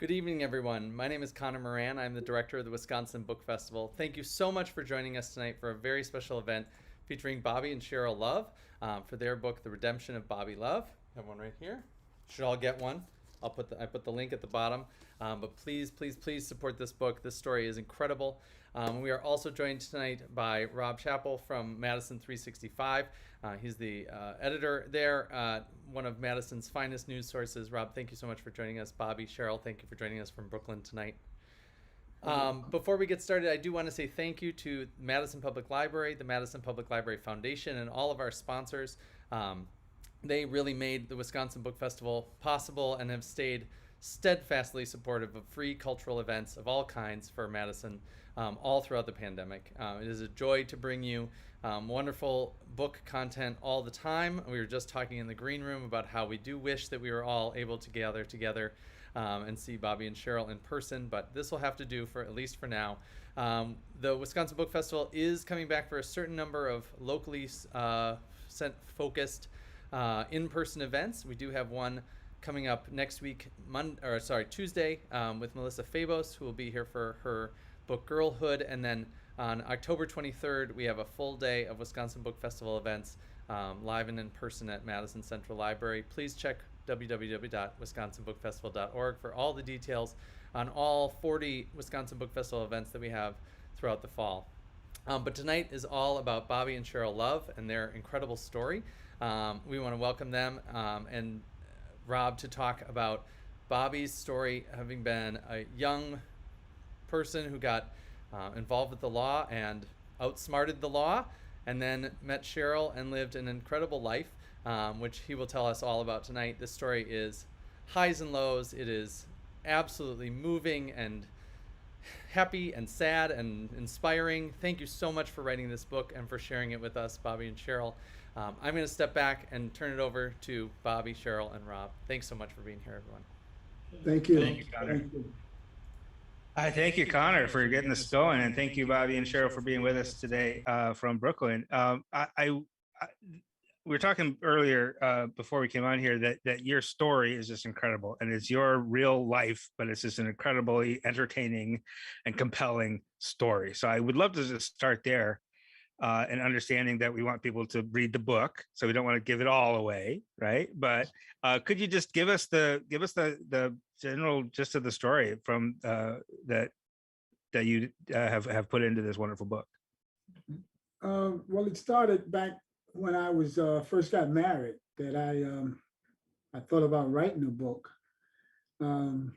Good evening, everyone. My name is Connor Moran. I'm the director of the Wisconsin Book Festival. Thank you so much for joining us tonight for a very special event featuring Bobby and Cheryl Love for their book, The Redemption of Bobby Love. I have one right here. Should all get one. I put the link at the bottom. But please, please, please support this book. This story is incredible. We are also joined tonight by Rob Chappell from Madison 365. He's the editor there, one of Madison's finest news sources. Rob, thank you so much for joining us. Bobby, Cheryl, thank you for joining us from Brooklyn tonight. Before we get started, I do want to say thank you to Madison Public Library, the Madison Public Library Foundation, and all of our sponsors. They really made the Wisconsin Book Festival possible and have stayed steadfastly supportive of free cultural events of all kinds for Madison all throughout the pandemic. It is a joy to bring you wonderful book content all the time. We were just talking in the green room about how we do wish that we were all able to gather together and see Bobby and Cheryl in person, but this will have to do for at least for now. The Wisconsin Book Festival is coming back for a certain number of locally focused in-person events. We do have one coming up next week, Tuesday, with Melissa Fabos, who will be here for her book Girlhood, and then on October 23rd, we have a full day of Wisconsin Book Festival events, live and in person at Madison Central Library. Please check www.wisconsinbookfestival.org for all the details on all 40 Wisconsin Book Festival events that we have throughout the fall. But tonight is all about Bobby and Cheryl Love and their incredible story. We want to welcome them and Rob to talk about Bobby's story, having been a young person who got involved with the law and outsmarted the law, and then met Cheryl and lived an incredible life, which he will tell us all about tonight. This story is highs and lows. It is absolutely moving and happy and sad and inspiring. Thank you so much for writing this book and for sharing it with us, Bobby and Cheryl. I'm going to step back and turn it over to Bobby, Cheryl, and Rob. Thanks so much for being here, everyone. Thank you. Thank you, Connor. Thank you, Connor, for getting us going, and thank you, Bobby and Cheryl, for being with us today from Brooklyn. We were talking earlier before we came on here that your story is just incredible, and it's your real life, but it's just an incredibly entertaining and compelling story. So I would love to just start there, and understanding that we want people to read the book, so we don't want to give it all away, right? But could you just give us the general gist of the story from that you have put into this wonderful book? Well, it started back when I was first got married, that I thought about writing a book. I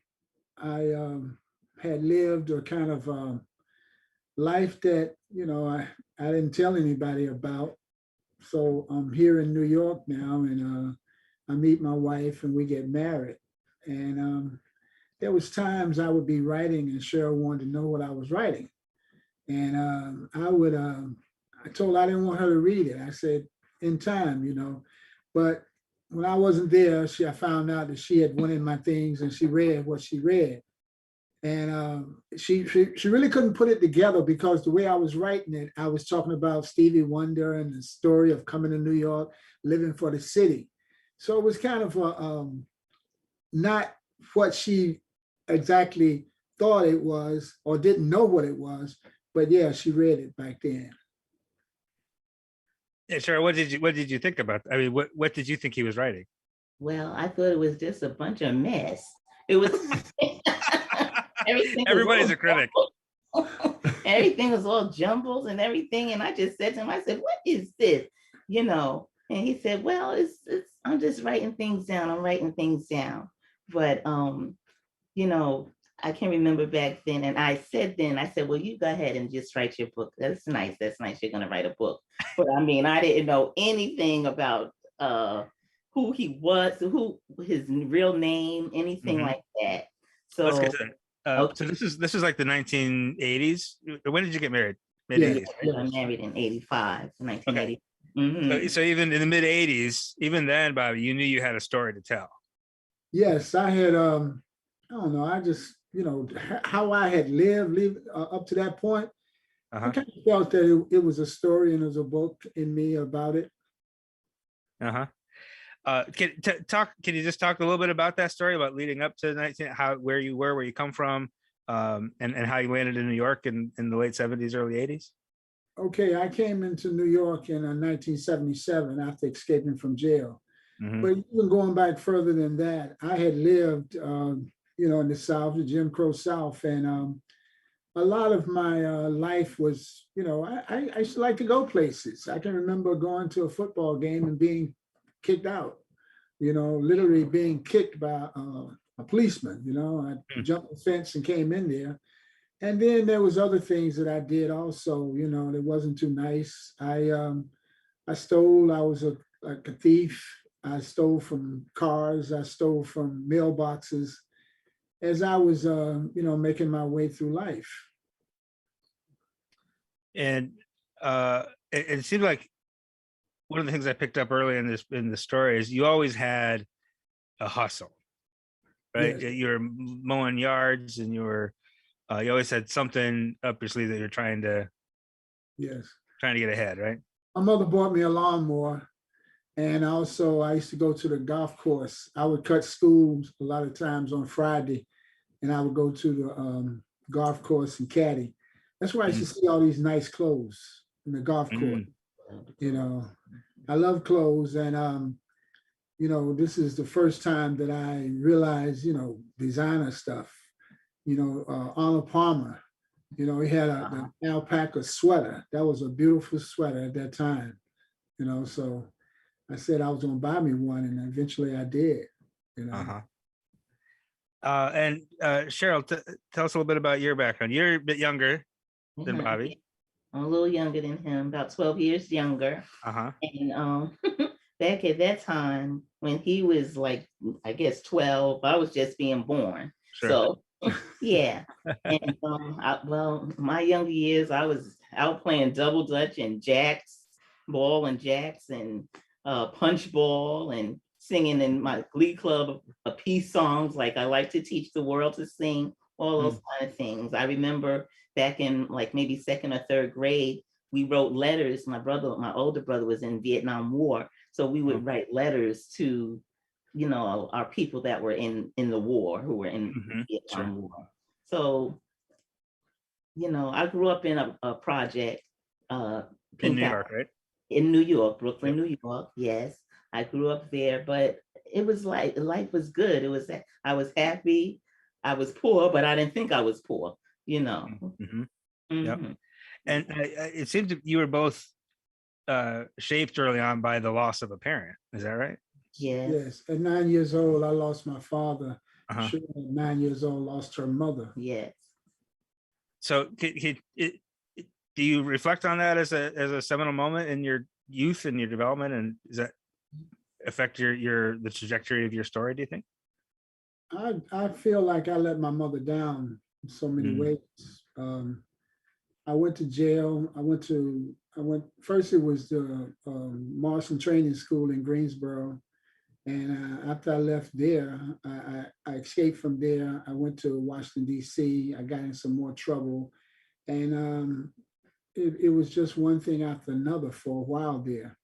had lived a kind of life that, I didn't tell anybody about. So I'm here in New York now, and I meet my wife and we get married. And there was times I would be writing and Cheryl wanted to know what I was writing. And I told her I didn't want her to read it. I said, in time, But when I wasn't there, I found out that she had went in my things and she read what she read. And she really couldn't put it together, because the way I was writing it, I was talking about Stevie Wonder and the story of coming to New York, living for the city. So it was kind of not what she exactly thought it was or didn't know what it was, but yeah, she read it back then. Yeah, Cheryl, what did you think about? I mean, what did you think he was writing? Well, I thought it was just a bunch of mess. It was Everybody's a critic. Everything was all jumbled and everything. And I just said to him, I said, what is this? And he said, well, it's I'm just writing things down. I'm writing things down. But I can remember back then, and I said, well, you go ahead and just write your book. That's nice. You're going to write a book. But I mean, I didn't know anything about who he was, who his real name, anything like that. So let's get to that. Okay. So this is like the 1980s. When did you get married? Mid-80s. Yeah, I married in 85, 1980. Okay. Mm-hmm. So even in the mid 80s, even then, Bobby, you knew you had a story to tell. Yes, I had, I don't know, I just, how I had lived up to that point. I kind of felt that it was a story and it was a book in me about it. Can you just talk a little bit about that story about leading up to 19, where you were, where you come from, and how you landed in New York in the late 70s, early 80s? Okay, I came into New York in 1977 after escaping from jail. Mhm. But even going back further than that, I had lived, in the South, the Jim Crow South, and a lot of my life was, I used to like to go places. I can remember going to a football game and being kicked out, literally being kicked by a policeman. I Mm. jumped the fence and came in there. And then there was other things that I did also, that wasn't too nice. I stole, I was like a thief. I stole from cars, I stole from mailboxes as I was, making my way through life. And it seemed like one of the things I picked up early in the story is you always had a hustle, right? Yes, You were mowing yards, and you always had something up your sleeve that you're yes. trying to get ahead, right? My mother bought me a lawnmower. And also, I used to go to the golf course. I would cut schools a lot of times on Friday, and I would go to the golf course and caddy. That's why I used to see all these nice clothes in the golf course. Mm. I love clothes, and this is the first time that I realized, designer stuff. Arnold Palmer. He had the alpaca sweater. That was a beautiful sweater at that time. So I said I was going to buy me one, and eventually I did. Uh-huh. And Cheryl, tell us a little bit about your background. You're a bit younger than Bobby. I'm a little younger than him, about 12 years younger. Uh-huh. And back at that time, when he was like, I guess 12, I was just being born. Sure. So yeah. And my younger years, I was out playing double dutch and ball and jacks and punch ball and singing in my glee club peace songs. Like I like to teach the world to sing, all those kind of things. I remember back in like maybe second or third grade, we wrote letters. My older brother was in Vietnam War. So we would write letters to, our people that were in the war, who were in Vietnam War. So, I grew up in a project, In New York, right? in New York, Brooklyn, New York. Yes, I grew up there, but it was like life was good. I was happy. I was poor, but I didn't think I was poor. Mm-hmm. Yep. Mhm. And it seems that you were both shaped early on by the loss of a parent. Is that right? Yes. Yes. At 9 years old, I lost my father. Uh-huh. She, at 9 years old, lost her mother. Yes. So do you reflect on that as a seminal moment in your youth and your development, and does that affect the trajectory of your story, do you think? I feel like I let my mother down in so many ways. I went to jail. First it was the Marshall Training School in Greensboro. And after I left there, I escaped from there. I went to Washington, D.C. I got in some more trouble. And it was just one thing after another for a while there.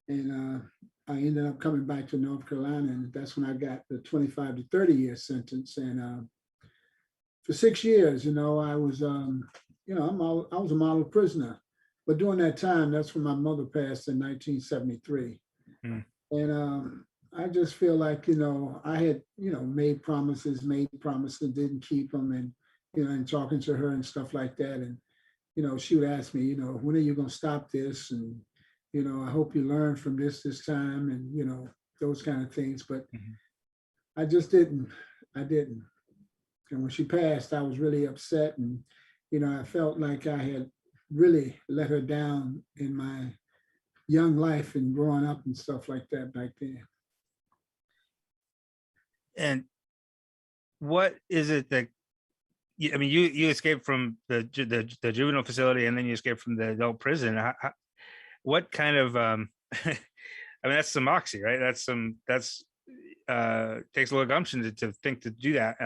And I ended up coming back to North Carolina, and that's when I got the 25 to 30 year sentence. And for 6 years, I was, I was a model prisoner. But during that time, that's when my mother passed in 1973. And I just feel like, I had, made promises, didn't keep them, and talking to her and stuff like that. And, she would ask me, when are you going to stop this? And, I hope you learn from this time, and, those kind of things. But I just didn't. I didn't. And when she passed, I was really upset. And, I felt like I had really let her down in my young life and growing up and stuff like that back then. And what is it that you escaped from the juvenile facility, and then you escaped from the adult prison? What kind of that's some Moxie, right? That's takes a little gumption to think to do that.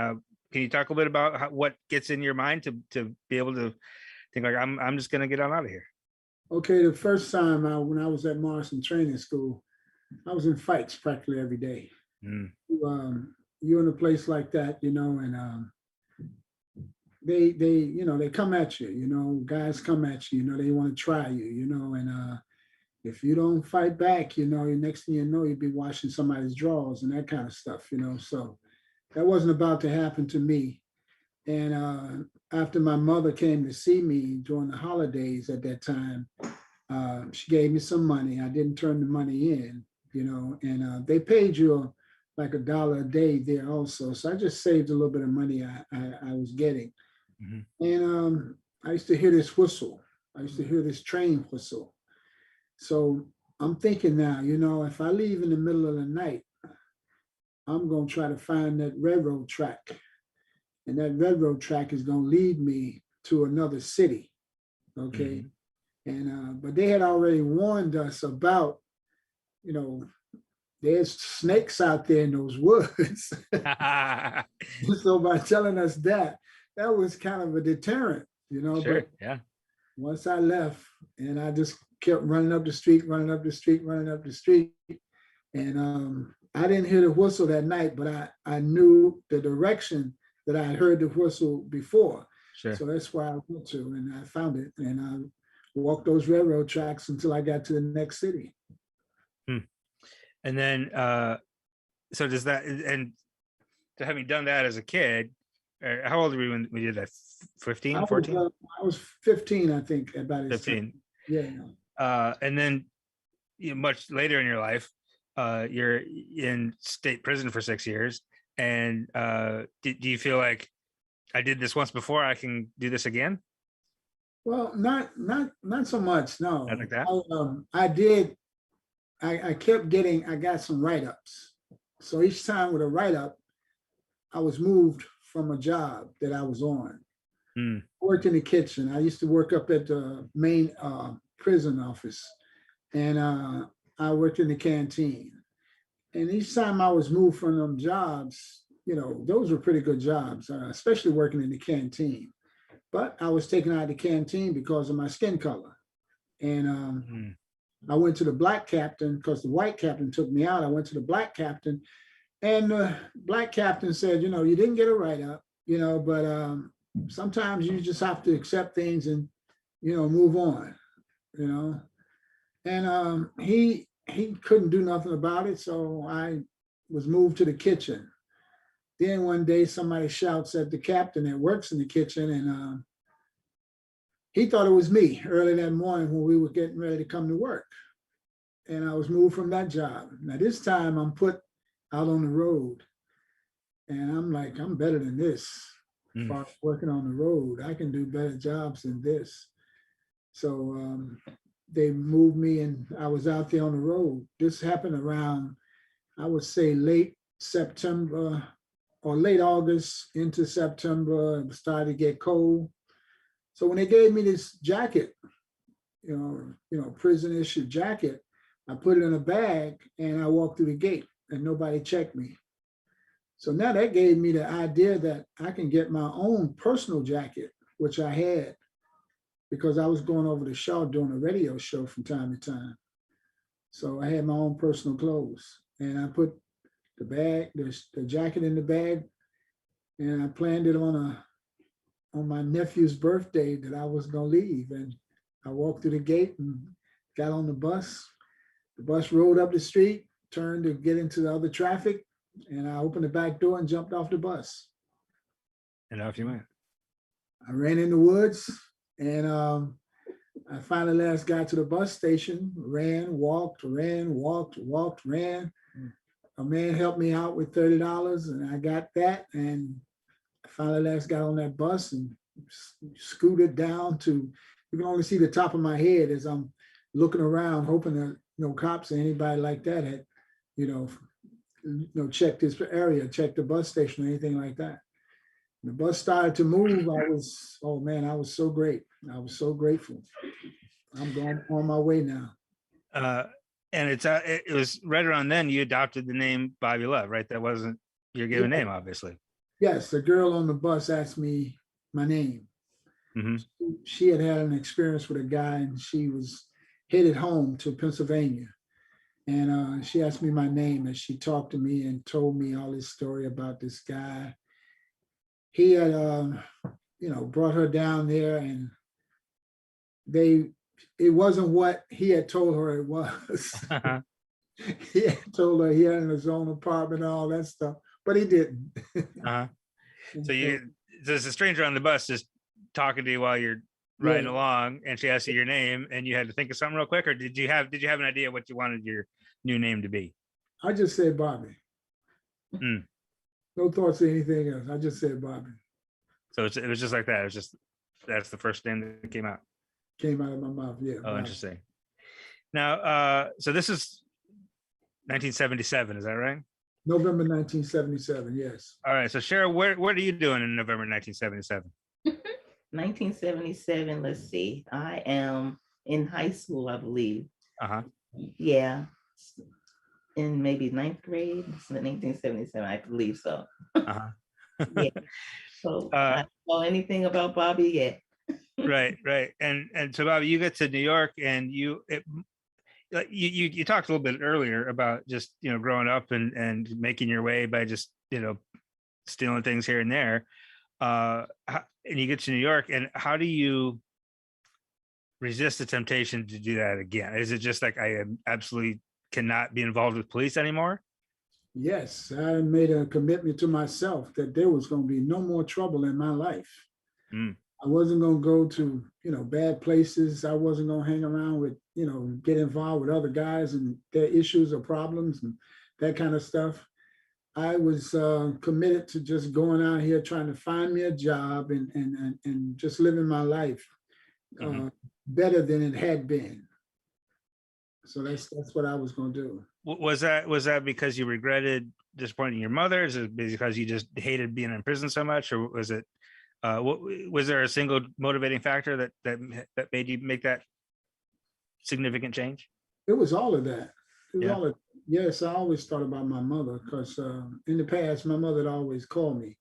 Can you talk a little bit about what gets in your mind to be able to think like I'm just gonna get on out of here? Okay, the first time when I was at Morrison Training School, I was in fights practically every day. Mm. You're in a place like that, you know, and they come at you, you know, guys come at you, you know, they want to try you, you know, and if you don't fight back, you know, the next thing you know, you'd be washing somebody's drawers and that kind of stuff, you know. So that wasn't about to happen to me. And after my mother came to see me during the holidays at that time, she gave me some money. I didn't turn the money in, you know, and they paid you like $1 a day there also. So I just saved a little bit of money I was getting. Mhm. And I used to hear this whistle. I used to hear this train whistle. So I'm thinking now, you know, if I leave in the middle of the night, I'm going to try to find that railroad track. And that railroad track is going to lead me to another city. Okay. And but they had already warned us about, you know, there's snakes out there in those woods. So by telling us that, that was kind of a deterrent, you know. Sure. But Yeah. once I left and I just kept running up the street, running up the street, running up the street. And I didn't hear the whistle that night, but I knew the direction that I had heard the whistle before. Sure. So that's where I went to, and I found it. And I walked those railroad tracks until I got to the next city. And then, so does that, and so having done that as a kid, how old were you when we did that? 15, 14? I was 15, I think, about it. 15. Yeah. And then much later in your life, you're in state prison for 6 years. And do you feel like I did this once before, I can do this again? Well, not so much. No. Not like that? I did. I kept getting. I got some write-ups. So each time with a write-up, I was moved from a job that I was on. Mm. Worked in the kitchen. I used to work up at the main prison office, and I worked in the canteen. And each time I was moved from them jobs, you know, those were pretty good jobs, especially working in the canteen. But I was taken out of the canteen because of my skin color. And I went to the black captain because the white captain took me out. I went to the black captain, and the black captain said, you know, you didn't get a write-up, you know, but sometimes you just have to accept things and, you know, move on, you know. And he couldn't do nothing about it, so I was moved to the kitchen. Then one day somebody shouts at the captain that works in the kitchen, and he thought it was me early that morning when we were getting ready to come to work. And I was moved from that job. Now this time I'm put out on the road, and I'm like, I'm better than this. As far as working on the road, I can do better jobs than this. So they moved me, and I was out there on the road. This happened around, I would say, late September or late August into September. It started to get cold. So when they gave me this jacket, you know, prison issued jacket, I put it in a bag and I walked through the gate and nobody checked me. So now that gave me the idea that I can get my own personal jacket, which I had because I was going over to Shaw doing a radio show from time to time. So I had my own personal clothes, and I put the bag, the jacket in the bag, and I planned it on my nephew's birthday that I was gonna leave. And I walked through the gate and got on the bus. The bus rolled up the street, turned to get into the other traffic, and I opened the back door and jumped off the bus. And off you went. I ran in the woods, and I finally got to the bus station, ran, walked, ran. A man helped me out with $30, and I got that. And I finally got on that bus and scooted down to, you can only see the top of my head as I'm looking around, hoping that no cops or anybody like that had, you know, checked this area, checked the bus station or anything like that. The bus started to move. I was so great. I was so grateful. I'm going on my way now. And it was right around then you adopted the name Bobby Love, right? That wasn't your given name, obviously. Yes, the girl on the bus asked me my name. Mm-hmm. She had an experience with a guy, and she was headed home to Pennsylvania. And she asked me my name, and she talked to me and told me all this story about this guy. He had, brought her down there, and it wasn't what he had told her it was. Uh-huh. He had told her he had his own apartment and all that stuff, but he didn't. Uh-huh. So there's a stranger on the bus just talking to you while you're riding Yeah. along, and she asked you your name, and you had to think of something real quick, or did you have an idea what you wanted your new name to be? I just said Bobby. Mm. No thoughts of anything else. I just said Bobby. So it was just like that. It was just, that's the first name that came out. Came out of my mouth. Yeah. Oh, Bobby. interesting. Now, so this is 1977, is that right? November 1977. Yes. All right. So Cheryl, what are you doing in November 1977? 1977, let's see. I am in high school, I believe. Uh-huh. Yeah. In maybe ninth grade, 1977, I believe so. Uh-huh. Yeah. So I don't know anything about Bobby yet. Right. And so Bobby, you get to New York, and you talked a little bit earlier about just, growing up and making your way by just, stealing things here and there. And you get to New York, and how do you resist the temptation to do that again? Is it just like, I absolutely cannot be involved with police anymore? Yes, I made a commitment to myself that there was going to be no more trouble in my life. Mm. I wasn't going to go to, bad places. I wasn't going to hang around with, get involved with other guys and their issues or problems and that kind of stuff. I was committed to just going out here trying to find me a job and just living my life better than it had been. So that's what I was going to do. Was that because you regretted disappointing your mother? Is it because you just hated being in prison so much, or was it? Was there a single motivating factor that made you make that significant change? It was all of that. Yeah. Yes, I always thought about my mother because in the past, my mother would always call me,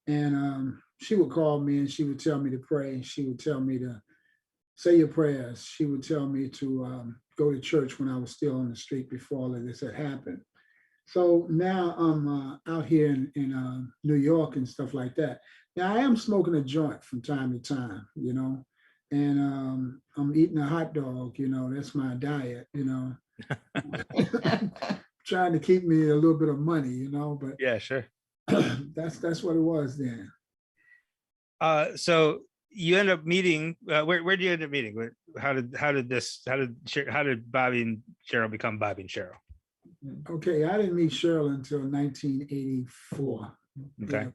and she would call me and she would tell me to pray. She would tell me to say your prayers. She would tell me to go to church when I was still on the street before all of this had happened. So now I'm out here in New York and stuff like that. Now I am smoking a joint from time to time, and I'm eating a hot dog, that's my diet, trying to keep me a little bit of money, but Yeah, sure. that's what it was then. So you end up meeting. Where did you end up meeting? How did Bobby and Cheryl become Bobby and Cheryl? Okay, I didn't meet Cheryl until 1984. Okay.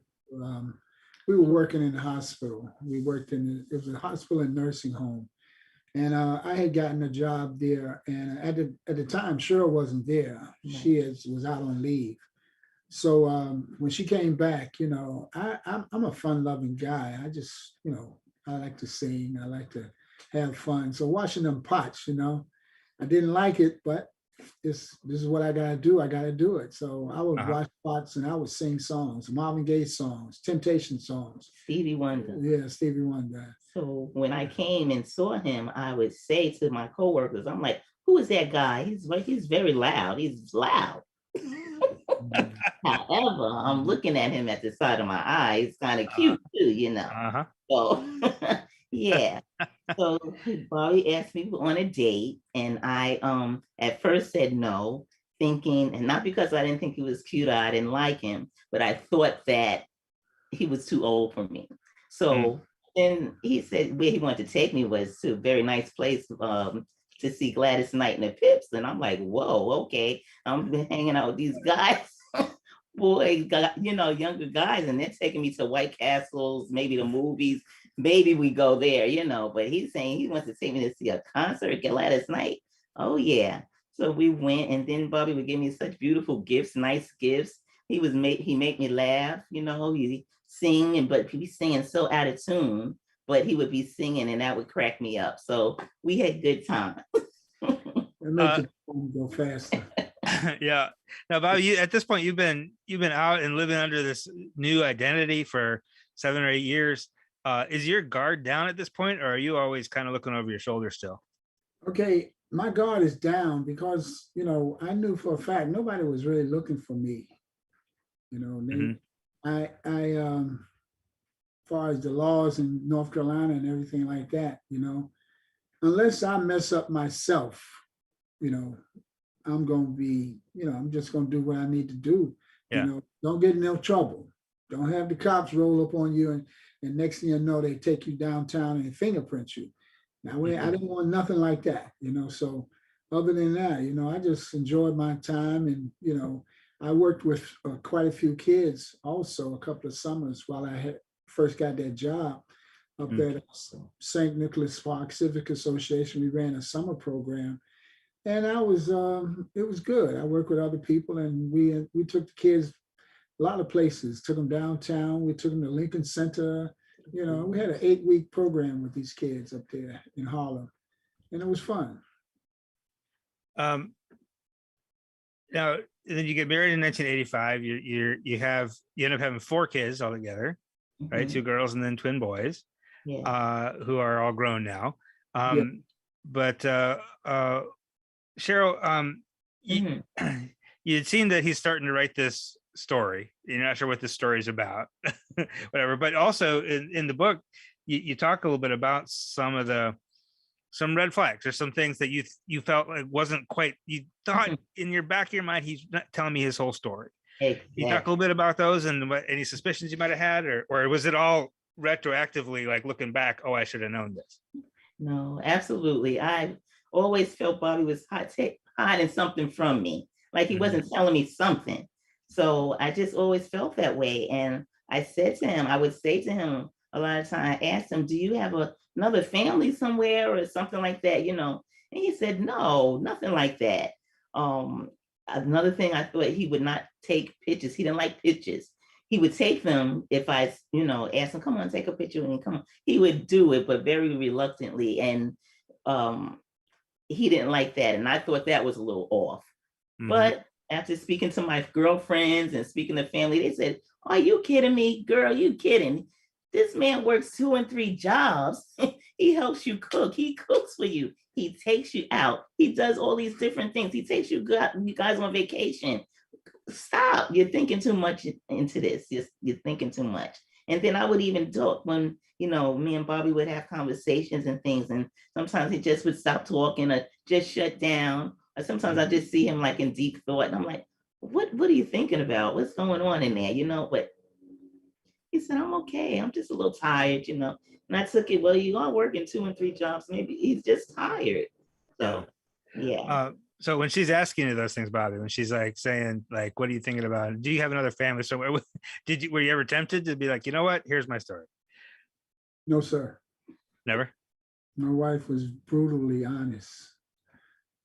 We were working in the hospital. It was a hospital and nursing home. And I had gotten a job there. And at the time, Cheryl wasn't there. She was out on leave. So when she came back, I'm a fun-loving guy. I just, I like to sing. I like to have fun. So washing them pots, I didn't like it, but this is what I gotta do. I gotta do it. So I would wash pots and I would sing songs, Marvin Gaye songs, Temptation songs. Stevie Wonder. Yeah, Stevie Wonder. So when I came and saw him, I would say to my coworkers, I'm like, who is that guy? He's very loud. He's loud. However, I'm looking at him at the side of my eye. He's kind of cute too, So yeah. So Bobby asked me on a date, and I at first said no, thinking, and not because I didn't think he was cute or I didn't like him, but I thought that he was too old for me. So then he said where he wanted to take me was to a very nice place to see Gladys Knight and the Pips. And I'm like, whoa, okay. I'm been hanging out with these guys, younger guys, and they're taking me to White Castles, maybe the movies. Maybe we go there, but he's saying he wants to take me to see a concert, Gladys Knight. Oh yeah. So we went, and then Bobby would give me such beautiful gifts, nice gifts. He make me laugh, he sing, but he'd be singing so out of tune, but he would be singing and that would crack me up. So we had good time. It makes the phone go faster. Yeah. Now, Bobby, at this point, you've been out and living under this new identity for 7 or 8 years. Is your guard down at this point, or are you always kind of looking over your shoulder still? Okay, my guard is down because, you know, I knew for a fact nobody was really looking for me. You know, Mhm. as far as the laws in North Carolina and everything like that, you know, unless I mess up myself, you know, I'm going to be, you know, I'm just going to do what I need to do. You Yeah. know, don't get in no trouble. Don't have the cops roll up on you and next thing you know, they take you downtown and fingerprint you. Now, I Mhm. didn't want nothing like that, you know. So, other than that, you know, I just enjoyed my time. And, you know, I worked with quite a few kids also a couple of summers while I had first got that job up Mm. there at St. Nicholas Park Civic Association. We ran a summer program and it was good. I worked with other people and we took the kids a lot of places, took them downtown. We took them to Lincoln Center. You know, we had an 8-week program with these kids up there in Harlem, and it was fun. Um, Now, then you get married in 1985. You end up having 4 kids altogether, right? Mhm. 2 girls and then twin boys, Yeah. who are all grown now. Yeah. But Cheryl, you, Mhm. you'd seen that he's starting to write this story. You're not sure what this story is about, whatever. But also in the book, you talk a little bit about some red flags or some things that you felt like wasn't quite, you thought in your back of your mind, he's not telling me his whole story. Can you talk a little Exactly. bit about those and what any suspicions you might have had, or was it all retroactively, like looking back, oh, I should have known this? No, absolutely. I always felt Bobby was hiding something from me, like he Mhm. wasn't telling me something. So I just always felt that way. And I said to him, I would say to him a lot of time, I asked him, do you have another family somewhere or something like that, you know? And he said, no, nothing like that. Um, Another thing, I thought he would not take pictures. He didn't like pictures. He would take them if I, you know, asked him, come on, take a picture and come on. He would do it, but very reluctantly. And um, he didn't like that. And I thought that was a little off. Mhm. But after speaking to my girlfriends and speaking to family, they said, are you kidding me, girl? You kidding? This man works 2 and 3 jobs. He helps you cook. He cooks for you. He takes you out. He does all these different things. He takes you guys on vacation. Stop. You're thinking too much into this. You're thinking too much. And then I would even talk when, you know, me and Bobby would have conversations and things. And sometimes he just would stop talking or just shut down. Or sometimes I just see him like in deep thought. And I'm like, what are you thinking about? What's going on in there? You know, but he said, I'm okay. I'm just a little tired, you know. And I took it, well, you are working 2 and 3 jobs. Maybe he's just tired. Yeah. So yeah. So when she's asking you those things, Bobby, when she's like saying, like, what are you thinking about? Do you have another family somewhere? Were you ever tempted to be like, you know what? Here's my story. No, sir. Never. My wife was brutally honest,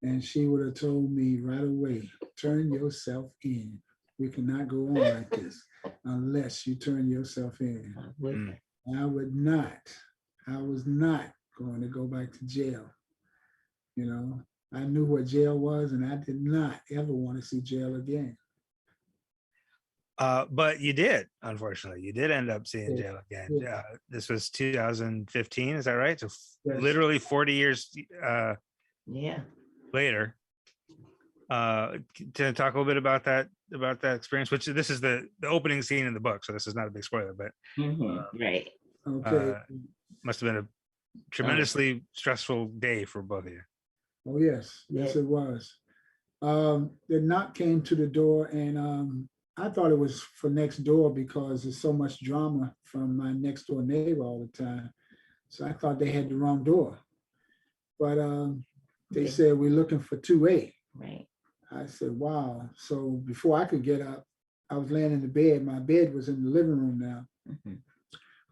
and she would have told me right away, turn yourself in. We cannot go on like this unless you turn yourself in. Mm. I would not. I was not going to go back to jail. You know, I knew what jail was, and I did not ever want to see jail again. But you did, unfortunately, you did end up seeing Yeah. jail again. Yeah. This was 2015, is that right? So Yes. literally 40 years Yeah. later. To talk a little bit about that experience, which this is the opening scene in the book, so this is not a big spoiler, but Right. Okay. must have been a tremendously stressful day for both of you. Oh, yes. Yes, Yeah. it was. The knock came to the door, and I thought it was for next door because there's so much drama from my next door neighbor all the time. So I thought they had the wrong door. But they Yeah. said, we're looking for 2A. Right. I said, wow. So before I could get up, I was laying in the bed. My bed was in the living room now. Mhm.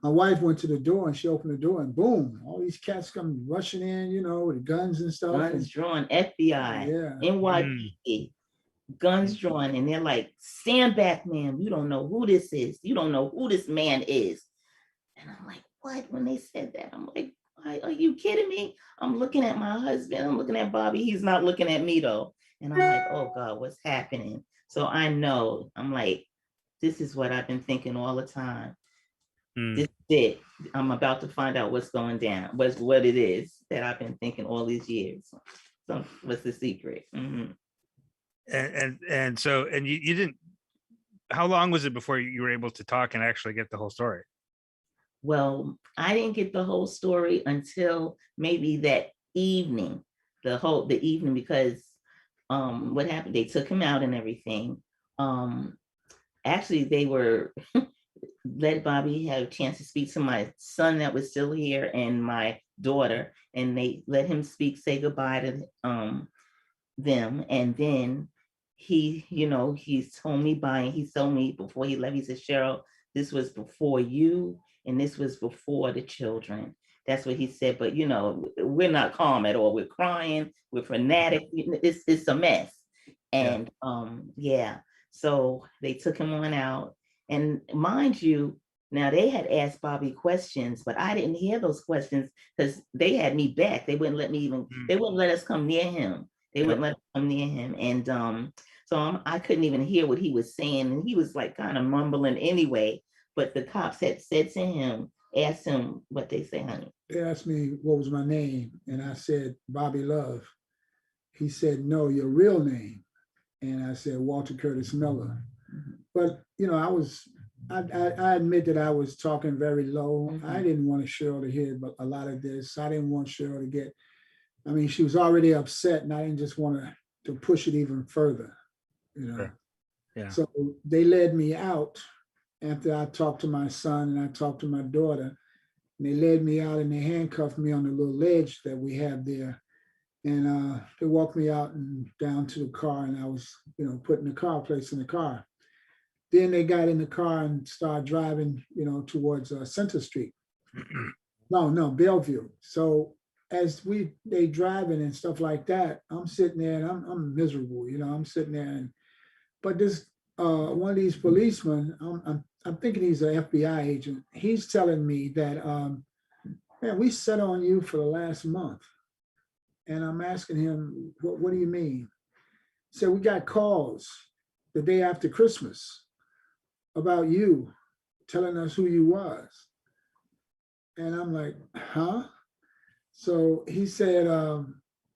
My wife went to the door and she opened the door and boom, all these cats come rushing in, you know, with guns and stuff. Guns And drawn, FBI, yeah, NYPD, guns drawn, and they're like, stand back, man. You don't know who this is. You don't know who this man is. And I'm like, what? When they said that, I'm like, are you kidding me? I'm looking at my husband. I'm looking at Bobby. He's not looking at me though. And I'm like, oh God, what's happening? So I know, I'm like, this is what I've been thinking all the time. Mm. This is it. I'm about to find out what's going down, what it is that I've been thinking all these years. So what's the secret? Mhm. And so, and you didn't, how long was it before you were able to talk and actually get the whole story? Well, I didn't get the whole story until maybe that evening, the evening, because what happened, they took him out and everything. Um Actually, they were let Bobby have a chance to speak to my son that was still here and my daughter, and they let him speak, say goodbye to them. And then he told me he told me before he left, he said, Cheryl, this was before you and this was before the children. That's what he said. But we're not calm at all. We're crying, we're fanatic. It's a mess. And yeah. So they took him on out. And mind you, now they had asked Bobby questions, but I didn't hear those questions because they had me back. They wouldn't let me they wouldn't let us come near him. They wouldn't let us come near him. And so I couldn't even hear what he was saying. And he was like kind of mumbling anyway. But the cops had said to him, asked him what they say, honey. They asked me what was my name, and I said Bobby Love. He said, no, your real name. And I said Walter Curtis Miller. But I admit that I was talking very low. I didn't want Cheryl to hear a lot of this. I didn't want Cheryl to get, she was already upset, and I didn't just want to push it even further, Sure. Yeah. So they led me out after I talked to my son and I talked to my daughter. And they led me out and they handcuffed me on the little ledge that we have there. And they walked me out and down to the car, and I was, put in the car, placed in the car. Then they got in the car and started driving, towards Center Street. No, Bellevue. So as they driving and stuff like that, I'm sitting there and I'm miserable, I'm sitting there. But this one of these policemen, I'm thinking he's an FBI agent. He's telling me that, man, we sat on you for the last month. And I'm asking him, what do you mean? He said, we got calls the day after Christmas about you, telling us who you was. And I'm like, huh? So he said,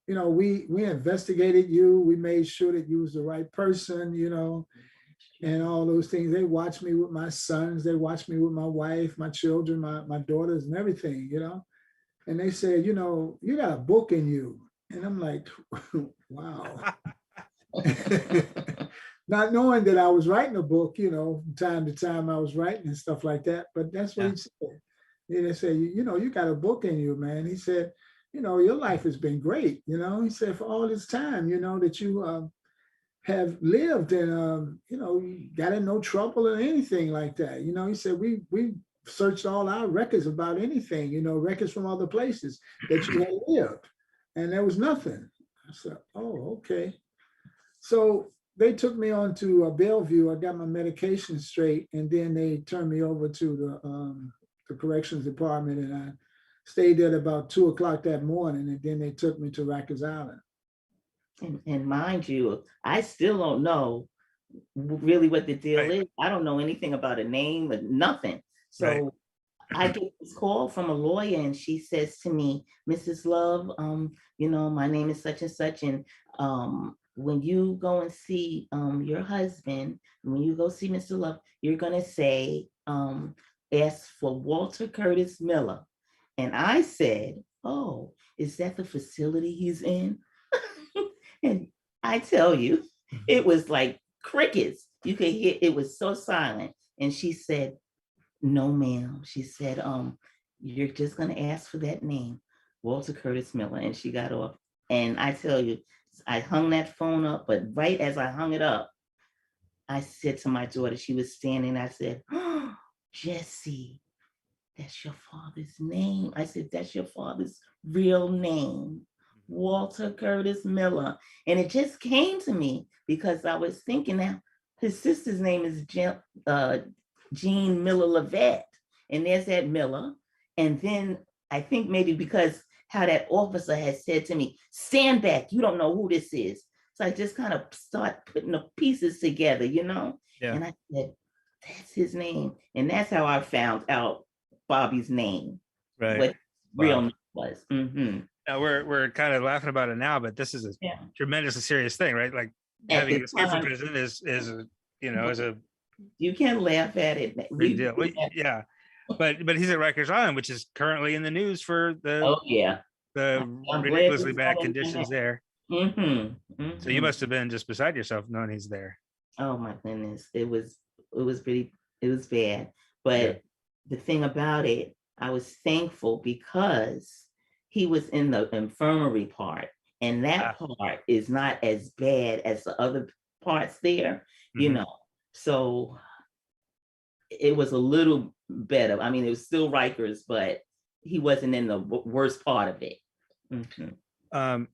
we investigated you. We made sure that you was the right person, and all those things. They watched me with my sons. They watched me with my wife, my children, my daughters and everything, And they said, you got a book in you. And I'm like, wow. Not knowing that I was writing a book, from time to time I was writing and stuff like that. But that's what he said. They said, you got a book in you, man. He said, your life has been great. He said, for all this time, that you have lived and, you got in no trouble or anything like that. He said, we searched all our records about anything, records from other places that you had lived. And there was nothing. I said, oh, okay. So they took me on to Bellevue. I got my medication straight, and then they turned me over to the corrections department, and I stayed there about 2:00 that morning, and then they took me to Rikers Island. And mind you, I still don't know really what the deal is. I don't know anything about a name or nothing. So I get this call from a lawyer, and she says to me, Mrs. Love, my name is such and such, and when you go and see your husband, when you go see Mr. Love, you're gonna say, ask for Walter Curtis Miller. And I said, oh, is that the facility he's in? And I tell you, it was like crickets. You could hear, it was so silent. And she said, no, ma'am. She said, you're just gonna ask for that name, Walter Curtis Miller. And she got off. And I tell you, I hung that phone up, but right as I hung it up, I said to my daughter, she was standing, I said, oh, Jesse, that's your father's name. I said, that's your father's real name, Walter Curtis Miller. And it just came to me because I was thinking that his sister's name is Jean Miller Levette, and there's that Miller. And then I think maybe because how that officer has said to me, stand back, you don't know who this is. So I just kind of start putting the pieces together, Yeah. And I said, that's his name. And that's how I found out Bobby's name, what real name was. Mm-hmm. we're kind of laughing about it now, but this is a Yeah. tremendously serious thing, right? Like At having the escaped from time, prison is a, you know, is a you can laugh at it. big deal. Well, yeah, but he's at Rikers Island, which is currently in the news for Oh, yeah. the I'm glad ridiculously you bad saw conditions that. there. So you Mm-hmm. must have been just beside yourself knowing he's there. Oh my goodness. It was bad. But Yeah. the thing about it, I was thankful because he was in the infirmary part. And that part is not as bad as the other parts there, you Mhm. know. So it was a little better. I mean, it was still Rikers, but he wasn't in the worst part of it. Mhm.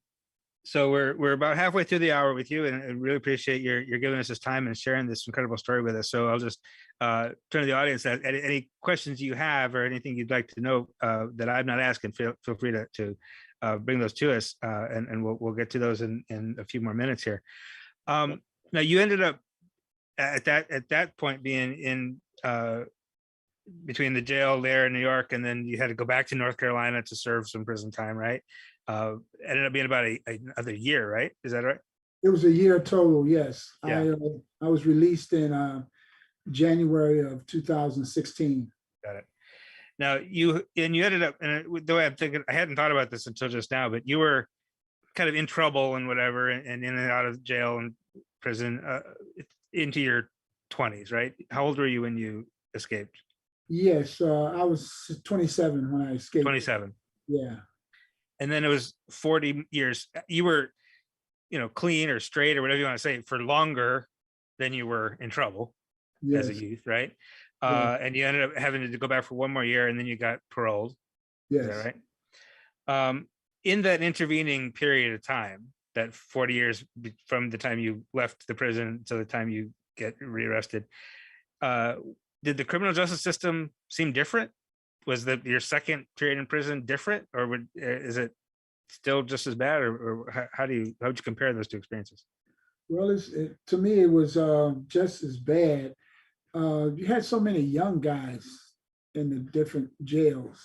So we're about halfway through the hour with you, and I really appreciate your giving us this time and sharing this incredible story with us. So I'll just turn to the audience. Any questions you have or anything you'd like to know that I'm not asking, feel free to bring those to us, and we'll get to those in a few more minutes here. Now you ended up at that point being in between the jail there in New York, and then you had to go back to North Carolina to serve some prison time, right? Ended up being about another year, right? Is that right? It was a year total, yes. Yeah. I was released in January of 2016. Got it. Now you ended up, and the way I'm thinking, I hadn't thought about this until just now, but you were kind of in trouble and whatever, and in and out of jail and prison into your 20s, right? How old were you when you escaped? Yes, I was 27 when I escaped. 27. Yeah. And then it was 40 years. You were, clean or straight or whatever you want to say for longer than you were in trouble as a Yes. youth, right? Yeah. And you ended up having to go back for one more year, and then you got paroled. Is Yes. that right? In that intervening period of time, that 40 years from the time you left the prison to the time you get rearrested, did the criminal justice system seem different? Was your second period in prison different, or is it still just as bad, or how would you compare those two experiences? Well, to me, it was just as bad. You had so many young guys in the different jails.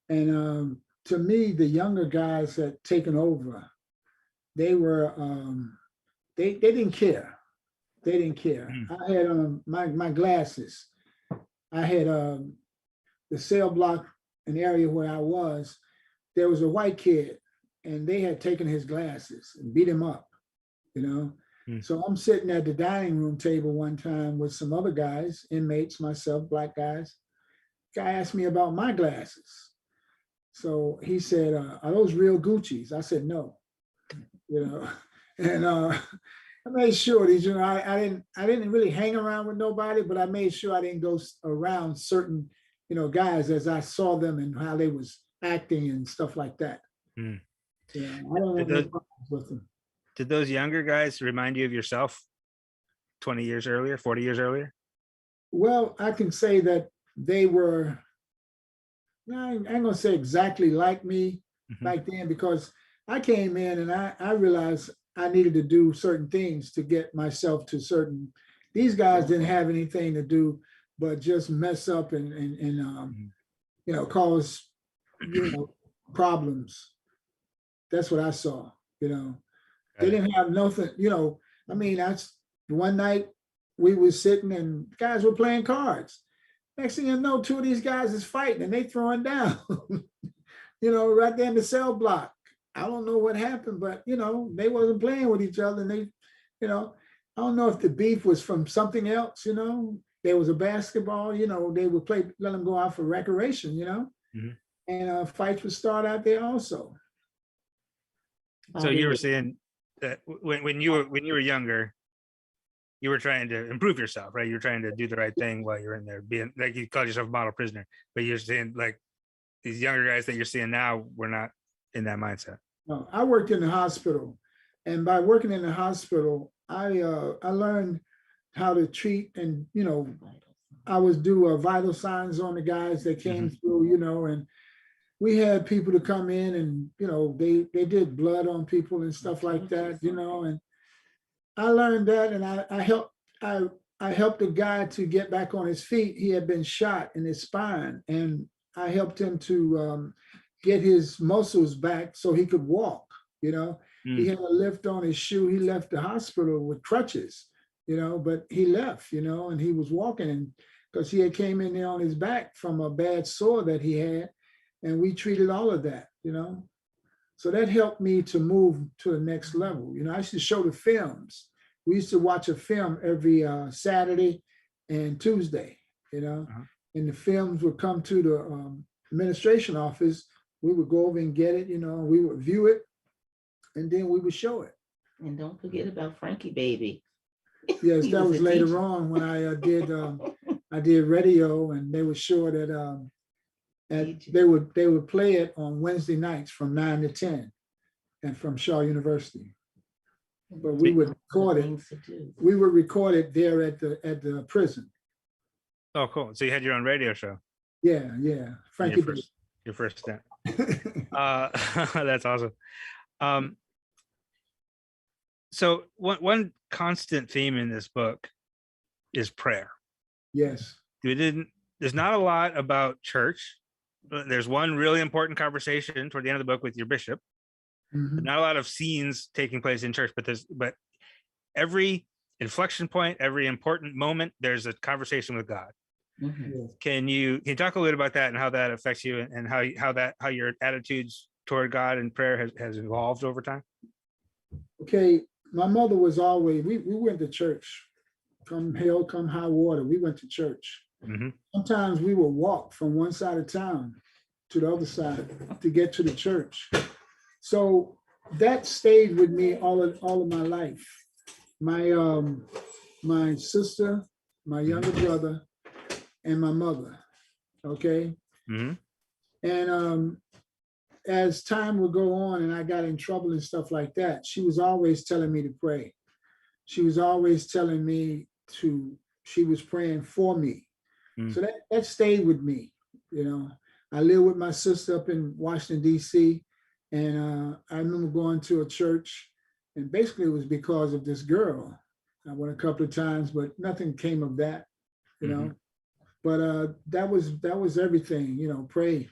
And to me, the younger guys had taken over. They were, they didn't care. They didn't care. I had my glasses. I had the cell block, an area where I was, there was a white kid, and they had taken his glasses and beat him up, So I'm sitting at the dining room table one time with some other guys, inmates, myself, black guys. Guy asked me about my glasses. So he said, "Are those real Gucci's?" I said, "No." And I made sure these, I didn't really hang around with nobody, but I made sure I didn't go around certain, guys as I saw them and how they was acting and stuff like that. Mm. Yeah, I don't have no problems with them. Did those younger guys remind you of yourself 20 years earlier, 40 years earlier? Well, I can say that they were, I ain't gonna say exactly like me back then, because I came in and I realized I needed to do certain things to get myself to certain, these guys didn't have anything to do but just mess up and cause, problems. That's what I saw, They didn't have nothing, I mean, that's one night we were sitting and guys were playing cards. Next thing you know, two of these guys is fighting and they throwing down, right there in the cell block. I don't know what happened, but they wasn't playing with each other. And they, I don't know if the beef was from something else, There was a basketball, they would let them go out for recreation, and fights would start out there also. So you were saying that when you were younger, you were trying to improve yourself, right? You're trying to do the right thing while you're in there, being like you called yourself a model prisoner, but you're saying like these younger guys that you're seeing now were not in that mindset. No, I worked in the hospital, and by working in the hospital, I learned how to treat, and I would do vital signs on the guys that came through, and we had people to come in and they did blood on people and stuff like that, and I learned that, and I helped a guy to get back on his feet. He had been shot in his spine, and I helped him to get his muscles back so he could walk. You know, he Mm. had a lift on his shoe. He left the hospital with crutches, you know, but he left, you know, and he was walking, and because he had came in there on his back from a bad sore that he had, and we treated all of that, you know. So that helped me to move to the next level. You know, I used to show the films. We used to watch a film every Saturday and Tuesday, you know, Uh-huh. and the films would come to the administration office. We would go over and get it, you know, we would view it, and then we would show it. And don't forget about Frankie Baby. Yes, He that was a later teacher. on when I did radio, and they would show it Teacher. they would play it on Wednesday nights from 9 to 10, and from Shaw University. But we would record it. Things to do. We would record it there at the prison. Oh, cool. So you had your own radio show. Yeah, Frankie. Your first stint. That's awesome. So one constant theme in this book is prayer. Yes. There's not a lot about church. There's one really important conversation toward the end of the book with your bishop. Mhm. Not a lot of scenes taking place in church, but every inflection point, every important moment, there's a conversation with God. Mhm. Yes. Can you talk a little bit about that and how that affects you, and how your attitudes toward God and prayer has evolved over time? Okay, my mother was always, we went to church. Come hell, come high water, we went to church. Mhm. Sometimes we would walk from one side of town to the other side to get to the church. So that stayed with me all of my life. My sister, my younger brother, and my mother. Okay. Mhm. And as time would go on and I got in trouble and stuff like that, she was always telling me to pray. She was always telling me she was praying for me. Mm. So that stayed with me. You know, I lived with my sister up in Washington, D.C. And I remember going to a church, and basically it was because of this girl. I went a couple of times, but nothing came of that, you know. But that was everything, you know, pray,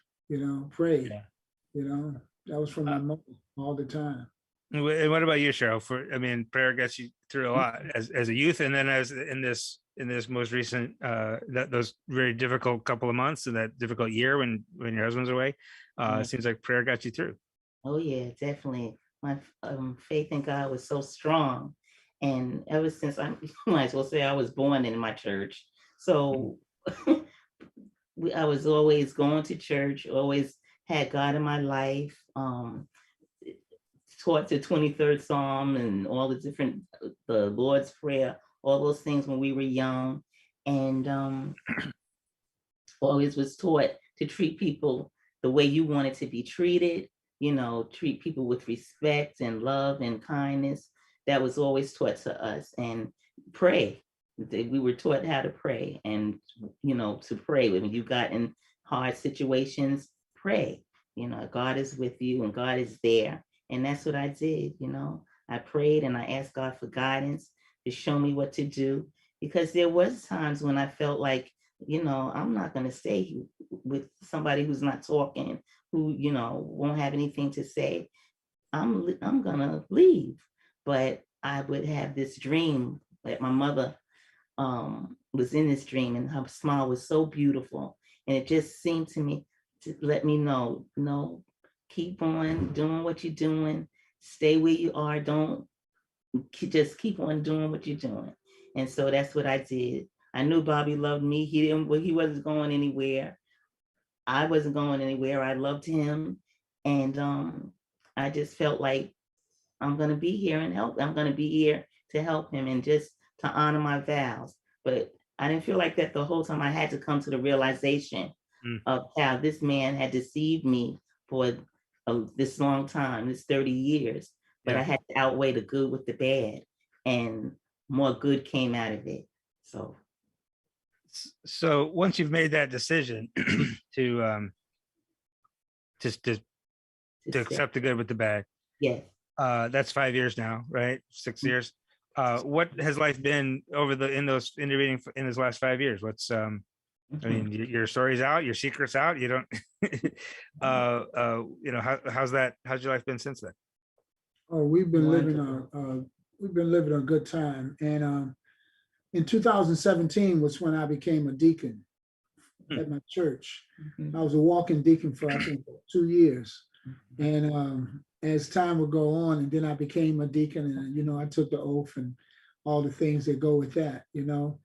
pray, Yeah. you know, that was from my mother all the time. And what about you, Cheryl? Prayer gets you through a lot as a youth, and then as in this most recent those very difficult couple of months and that difficult year when your husband's away. It seems like prayer got you through. Oh yeah, definitely. My faith in God was so strong, and ever since I might as well say I was born in my church. So I was always going to church, always had God in my life. Taught the 23rd Psalm and all the different, the Lord's Prayer, all those things when we were young, and always was taught to treat people the way you wanted to be treated. You know, treat people with respect and love and kindness. That was always taught to us. And pray. We were taught how to pray, and you know, to pray when you got in hard situations. Pray. You know, God is with you and God is there. And that's what I did. You know, I prayed and I asked God for guidance to show me what to do, because there was times when I felt like, you know, I'm not going to stay with somebody who's not talking, who, you know, won't have anything to say. I'm going to leave. But I would have this dream that my mother was in this dream, and her smile was so beautiful. And it just seemed to me to let me know, no, keep on doing what you're doing. Stay where you are. Don't just keep on doing what you're doing. And so that's what I did. I knew Bobby loved me. He wasn't going anywhere. I wasn't going anywhere. I loved him. And I just felt like I'm going to be here and help. I'm going to be here to help him and just to honor my vows. But I didn't feel like that the whole time. I had to come to the realization of how this man had deceived me for this long time, this 30 years. But I had to outweigh the good with the bad, and more good came out of it. So once you've made that decision to accept the good with the bad, yes, that's 5 years now, right? 6 years. What has life been in those last 5 years? I mean, your story's out, your secret's out. You don't, you know, how's that? How's your life been since then? Oh, we've been living a good time. And in 2017 was when I became a deacon at my church. I was a walking deacon for I think 2 years. And as time would go on, and then I became a deacon, and you know, I took the oath and all the things that go with that. You know,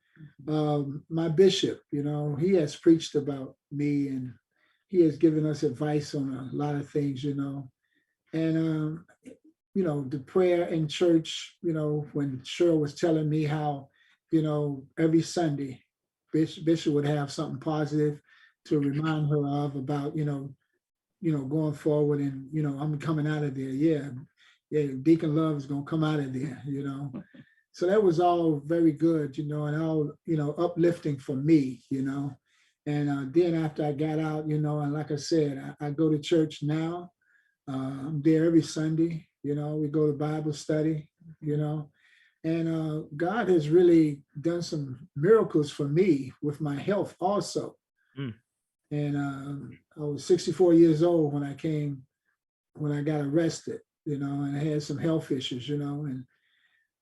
my bishop, you know, he has preached about me, and he has given us advice on a lot of things. You know, and you know, the prayer in church. You know, when Cheryl was telling me how, you know, every Sunday, Bishop would have something positive to remind her of about, going forward, and I'm coming out of there. Yeah, Deacon Love is gonna come out of there. So that was all very good, and all uplifting for me. And then after I got out, and like I said, I go to church now. I'm there every Sunday. We go to Bible study. And God has really done some miracles for me with my health also. And I was 64 years old when I got arrested, and I had some health issues, and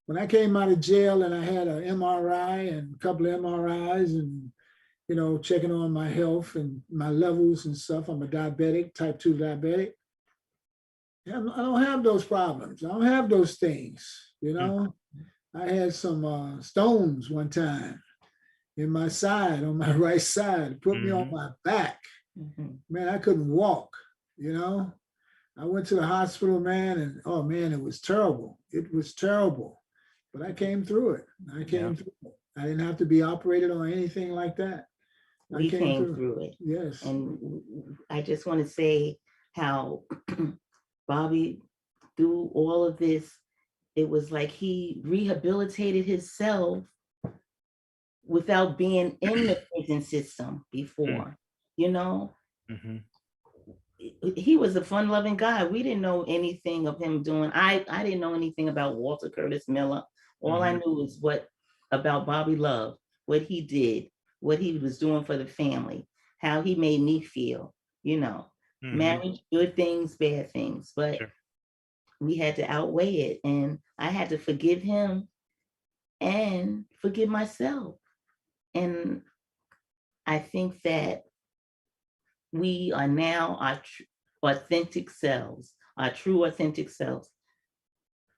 when I came out of jail and I had an MRI and a couple of MRIs and, checking on my health and my levels and stuff. I'm a diabetic, type 2 diabetic. I don't have those problems. I don't have those things, I had some stones one time in my side, on my right side, put me on my back. Man, I couldn't walk, I went to the hospital, man, and oh man, it was terrible. It was terrible, but I came through it. I didn't have to be operated on anything like that. We came through it. Yes. And I just want to say how Bobby, through all of this, it was like he rehabilitated himself without being in the prison system before, He was a fun-loving guy. We didn't know anything of him doing. I didn't know anything about Walter Curtis Miller. All I knew was about Bobby Love, what he did, what he was doing for the family, how he made me feel, marriage, good things, bad things, but we had to outweigh it. And I had to forgive him and forgive myself. And I think that we are now our authentic selves, our true authentic selves.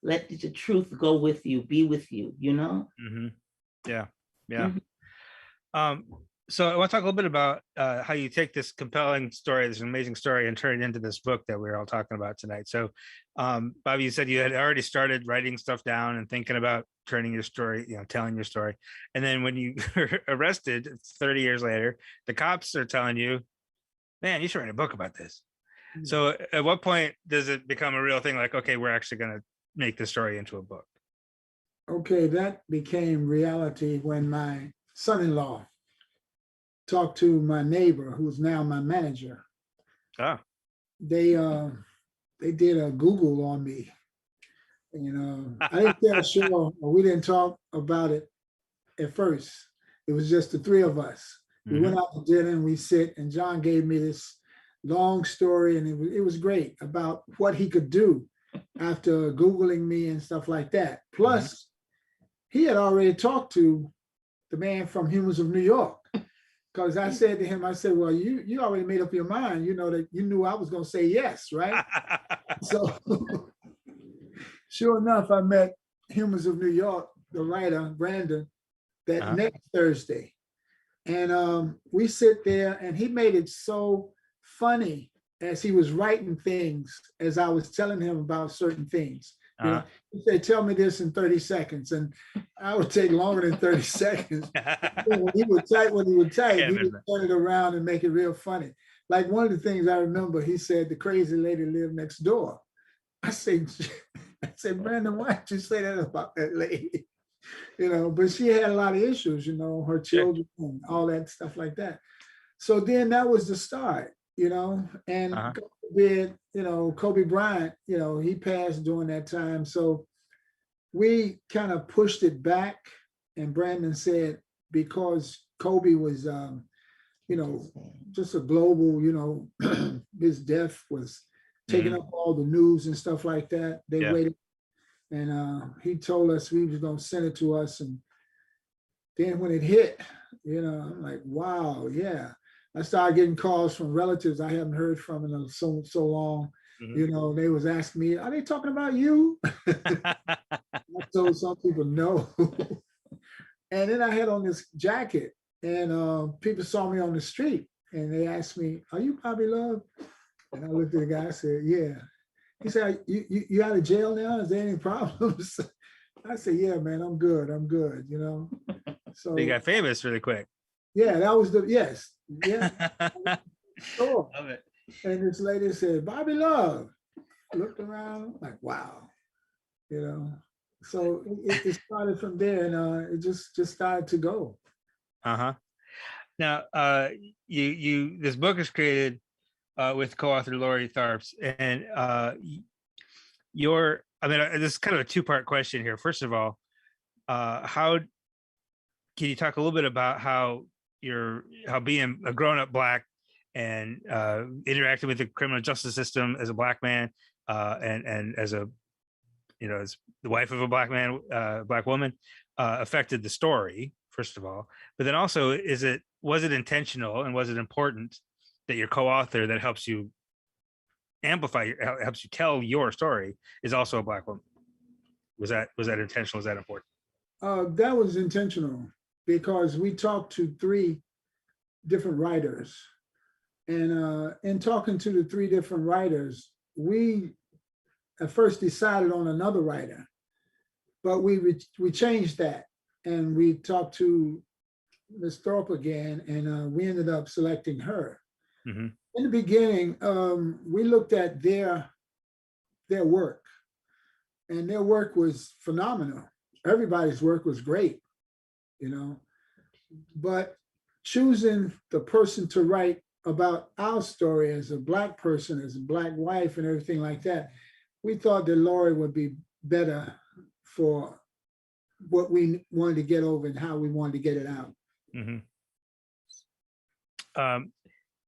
Let the truth go with you, be with you, Yeah. So I want to talk a little bit about how you take this compelling story, this amazing story, and turn it into this book that we're all talking about tonight. So, Bobby, you said you had already started writing stuff down and thinking about turning your story, telling your story. And then when you were arrested, it's 30 years later, the cops are telling you, man, you should write a book about this. So at what point does it become a real thing? Like, okay, we're actually going to make this story into a book. Okay, that became reality when my son-in-law talked to my neighbor, who's now my manager. They did a Google on me. I didn't tell Cheryl, or we didn't talk about it at first. It was just the three of us. We went out to dinner and we sit, and John gave me this long story, and it was great about what he could do after Googling me and stuff like that. Plus, he had already talked to the man from Humans of New York. Because I said to him, I said, well, you already made up your mind, that you knew I was going to say yes, right? So sure enough, I met Humans of New York, the writer, Brandon, that next Thursday. And we sit there, and he made it so funny as he was writing things, as I was telling him about certain things. He said, tell me this in 30 seconds. And I would take longer than 30 seconds. When he would type, he would turn it around and make it real funny. Like one of the things I remember, he said, the crazy lady lived next door. I said, Brandon, why did you say that about that lady? But she had a lot of issues, her children and all that stuff like that. So then that was the start, and God forbid, Kobe Bryant, he passed during that time. So we kind of pushed it back, and Brandon said, because Kobe was you know, just a global, you know, his death was taking up all the news and stuff like that. They waited, and he told us we was gonna send it to us, and then when it hit, you know, I'm like, wow, yeah. I started getting calls from relatives I haven't heard from in so long. You know, they was asking me, are they talking about you? I told some people no. And then I had on this jacket, and people saw me on the street, and they asked me, are you Bobby Love? And I looked at the guy, I said, yeah. He said, you out of jail now? Is there any problems? I said, yeah, man, I'm good, you know. So you got famous really quick. Yeah, that was yes. Yeah. Sure. Love it. And this lady said, Bobby Love. I looked around, like, wow, you know. So it started from there, and it just started to go. Now, this book is created with co-author Lori Tharps, and this is kind of a two-part question here. First of all, can you talk a little bit about how being a grown-up Black and interacting with the criminal justice system as a Black man, and as a, you know, as the wife of a Black man, Black woman, affected the story, first of all, but then also, was it intentional, and was it important that your co-author that helps you amplify, helps you tell your story, is also a Black woman? Was that intentional? Was that important? That was intentional, because we talked to 3 different writers, and in talking to the 3 different writers, we at first decided on another writer, but we changed that, and we talked to Ms. Thorpe again, and we ended up selecting her. In the beginning, we looked at their work, and their work was phenomenal. Everybody's work was great, you know, but choosing the person to write about our story as a Black person, as a Black wife, and everything like that, we thought that Lori would be better for what we wanted to get over and how we wanted to get it out.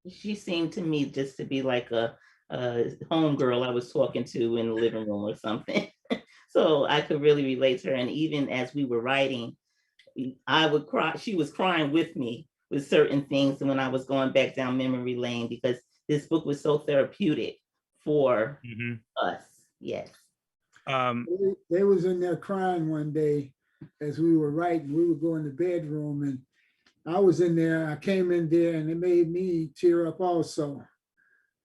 She seemed to me just to be like a homegirl I was talking to in the living room or something. So I could really relate to her. And even as we were writing, I would cry. She was crying with me with certain things. And when I was going back down memory lane, because this book was so therapeutic for us. Yes. They was in there crying one day as we were writing. We would go in the bedroom, and I was in there. I came in there, and it made me tear up also.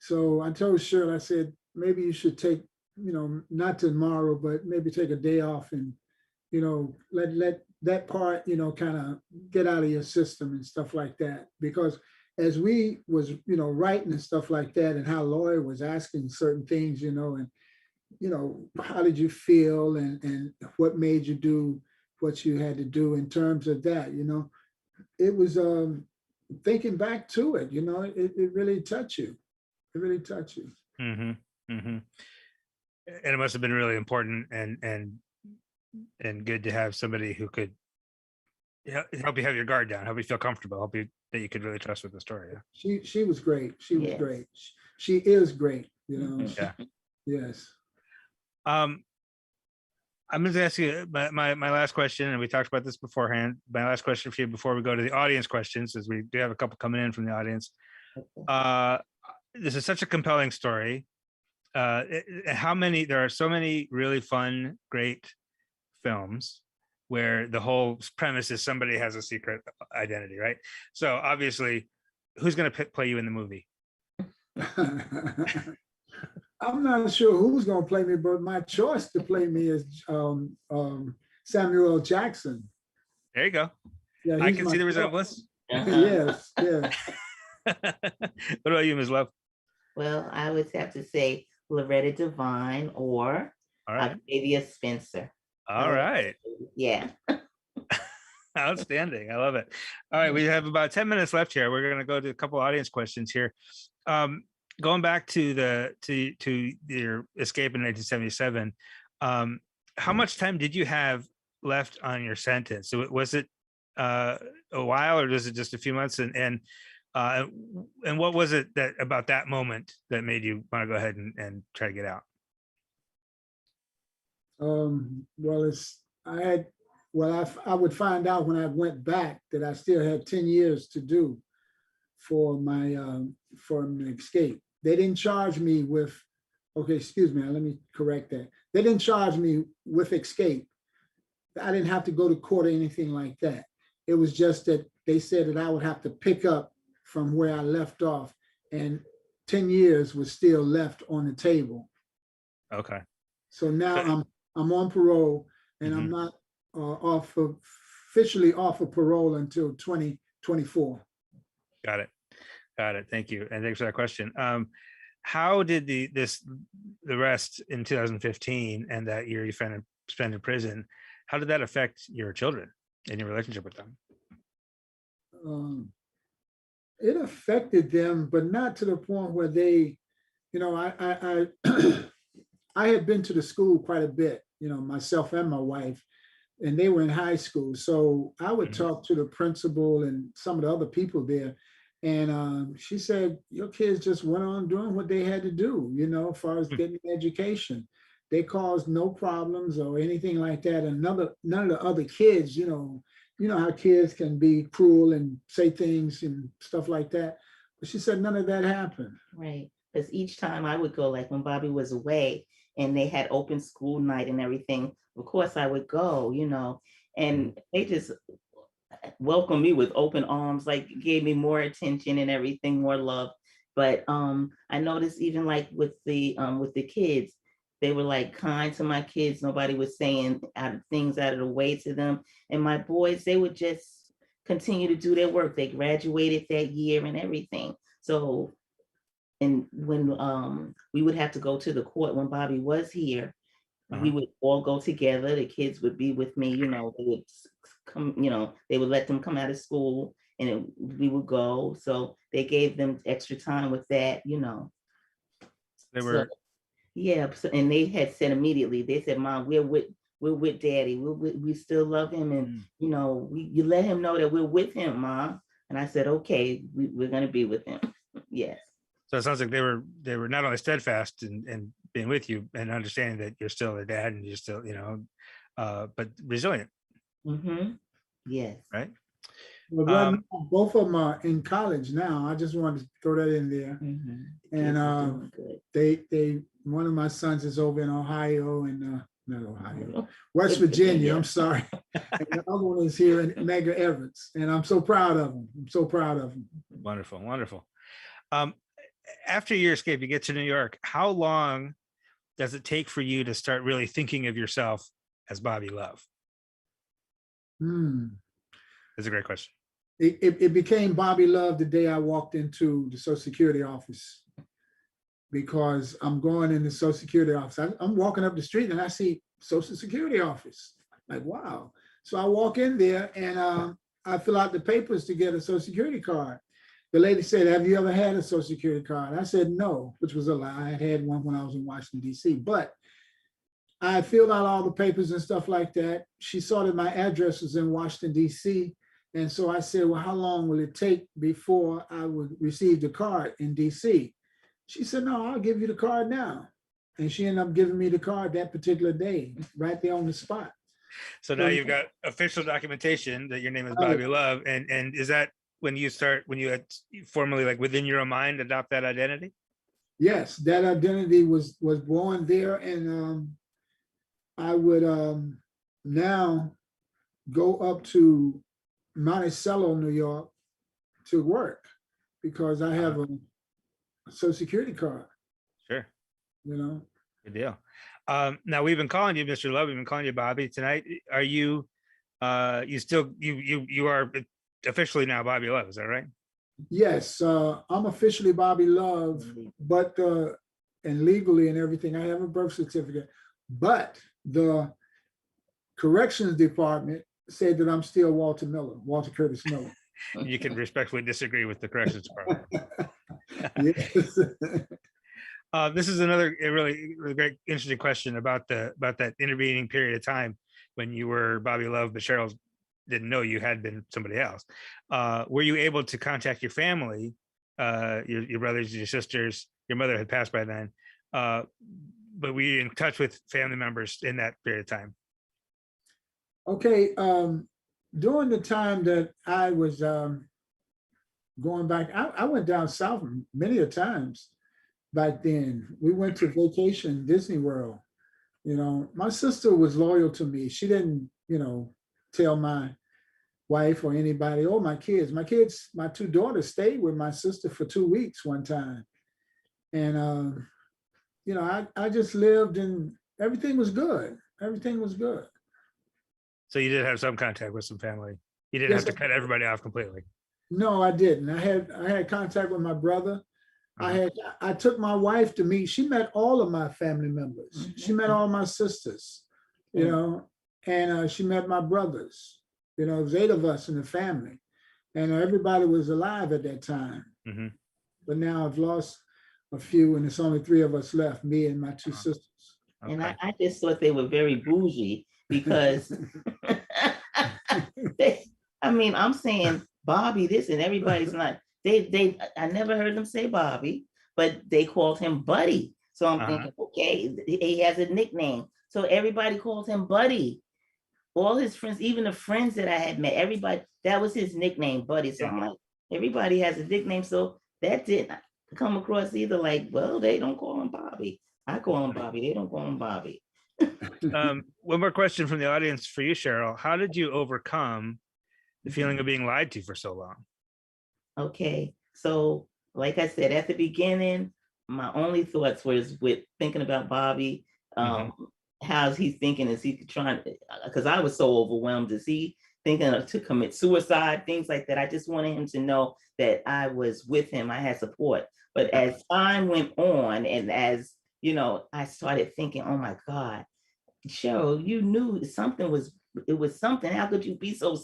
So I told Cheryl, I said, maybe you should take, you know, not tomorrow, but maybe take a day off, and, you know, let that part, you know, kind of get out of your system and stuff like that. Because as we was, you know, writing and stuff like that, and how Lori was asking certain things, you know, and, you know, how did you feel, and what made you do what you had to do in terms of that, you know, it was thinking back to it, you know, it really touched you. It really touched you. And it must have been really important and good to have somebody who could help you have your guard down, help you feel comfortable, help you that you could really trust with the story. Yeah. She was great. She was great. She is great, you know. Yeah. Yes. I'm going to ask you my last question, and we talked about this beforehand. My last question for you before we go to the audience questions, as we do have a couple coming in from the audience. This is such a compelling story. There are so many really fun, great films where the whole premise is somebody has a secret identity, right? So obviously, who's going to play you in the movie? I'm not sure who's going to play me, but my choice to play me is Samuel L. Jackson. There you go. Yeah, I can see the resemblance. Yes, yes. What about you, Ms. Love? Well, I would have to say Loretta Devine or Octavia Spencer. All right. Yeah. Outstanding. I love it. All right. We have about 10 minutes left here. We're going to go to a couple audience questions here. Going back to your escape in 1977, how much time did you have left on your sentence? So was it a while, or was it just a few months? And And what was it that about that moment that made you want to go ahead and try to get out? Well, I would find out when I went back that I still had 10 years to do for my for an escape. They didn't charge me with, okay, excuse me, let me correct that. They didn't charge me with escape. I didn't have to go to court or anything like that. It was just that they said that I would have to pick up from where I left off, and 10 years was still left on the table. Okay. So now I'm on parole, and I'm not officially off of parole until 2024. Got it. Thank you, and thanks for that question. How did the rest in 2015 and that year you spent in prison, how did that affect your children and your relationship with them? It affected them, but not to the point where they, I I had been to the school quite a bit, myself and my wife, and they were in high school. So I would talk to the principal and some of the other people there. And she said, your kids just went on doing what they had to do, as far as getting an education. They caused no problems or anything like that. And none of the other kids, how kids can be cruel and say things and stuff like that. But she said none of that happened. Right. Because each time I would go, like when Bobby was away and they had open school night and everything, of course I would go, and they just welcomed me with open arms, like gave me more attention and everything, more love. But I noticed even like with the kids, they were like kind to my kids. Nobody was saying things out of the way to them. And my boys, they would just continue to do their work. They graduated that year and everything. So, and when we would have to go to the court when Bobby was here, we would all go together. The kids would be with me, they would come, they would let them come out of school and we would go. So they gave them extra time with that, They were. Yeah, and they had said immediately, they said, Mom, we're with Daddy. We still love him. And, you let him know that we're with him, Mom. And I said, okay, we're going to be with him. Yes. So it sounds like they were not only steadfast and being with you and understanding that you're still their dad and you're still, but resilient. Mm-hmm. Yes. Right. Well, both of them are in college now. I just wanted to throw that in there. And they one of my sons is over in Ohio and not Ohio, West Virginia. I'm sorry. And the other one is here in Mega Everett, and I'm so proud of them. Wonderful. After your escape, you get to New York. How long does it take for you to start really thinking of yourself as Bobby Love? That's a great question. It became Bobby Love the day I walked into the Social Security office, because I'm going in the Social Security office. I'm walking up the street and I see Social Security office. Like, wow. So I walk in there and I fill out the papers to get a Social Security card. The lady said, have you ever had a Social Security card? I said, no, which was a lie. I had one when I was in Washington, D.C. But I filled out all the papers and stuff like that. She saw that my address was in Washington, D.C. And so I said, well, how long will it take before I would receive the card in D.C.? She said, no, I'll give you the card now. And she ended up giving me the card that particular day, right there on the spot. So now you've got official documentation that your name is Bobby Love. And is that when you had formally, like within your own mind, adopt that identity? Yes, that identity was born there. And I would now go up to Monticello, New York to work because I have a Social Security card. Sure. Good deal. Now we've been calling you Mr. Love. We've been calling you Bobby tonight. Are you you are officially now Bobby Love, is that right? Yes, I'm officially Bobby Love, but and legally and everything, I have a birth certificate, but the corrections department said that I'm still Walter Curtis Miller. You can respectfully disagree with the corrections department. Yes. This is another really great, interesting question about that intervening period of time when you were Bobby Love, but Cheryls didn't know you had been somebody else. Were you able to contact your family, your brothers, your sisters? Your mother had passed by then, but were you in touch with family members in that period of time? Okay, during the time that I was going back, I went down south many a times back then. We went to vacation Disney World. You know, my sister was loyal to me. She didn't, you know, tell my wife or anybody, oh, my kids. My kids, my two daughters stayed with my sister for 2 weeks one time. And, you know, I just lived and everything was good. Everything was good. So you did have some contact with some family. You didn't Yes, have to cut everybody off completely. no, I didn't. I had contact with my brother. Uh-huh. I took my wife to meet. She met all of my family members. She met all my sisters, you know, and she met my brothers. You know, it was 8 of us in the family, and everybody was alive at that time. Mhm. But now I've lost a few, and it's only 3 of us left, me and my 2 Uh-huh. sisters. And Okay. I just thought they were very bougie because I mean, I'm saying Bobby this and everybody's not, I never heard them say Bobby, but they called him Buddy. So I'm thinking, okay, he has a nickname. So everybody called him Buddy. All his friends, even the friends that I had met, everybody, that was his nickname, Buddy. So I'm like, everybody has a nickname. So that didn't come across either like, well, they don't call him Bobby. I call him Bobby. They don't call him Bobby. One more question from the audience for you, Cheryl. How did you overcome the feeling of being lied to for so long? Okay, so like I said, at the beginning, my only thoughts was with thinking about Bobby. How's he thinking? Is he trying? Because I was so overwhelmed. Is he thinking to commit suicide? Things like that. I just wanted him to know that I was with him. I had support. But as time went on, and as you know, I started thinking, oh my God, Cheryl, you knew something was. It was something. How could you be so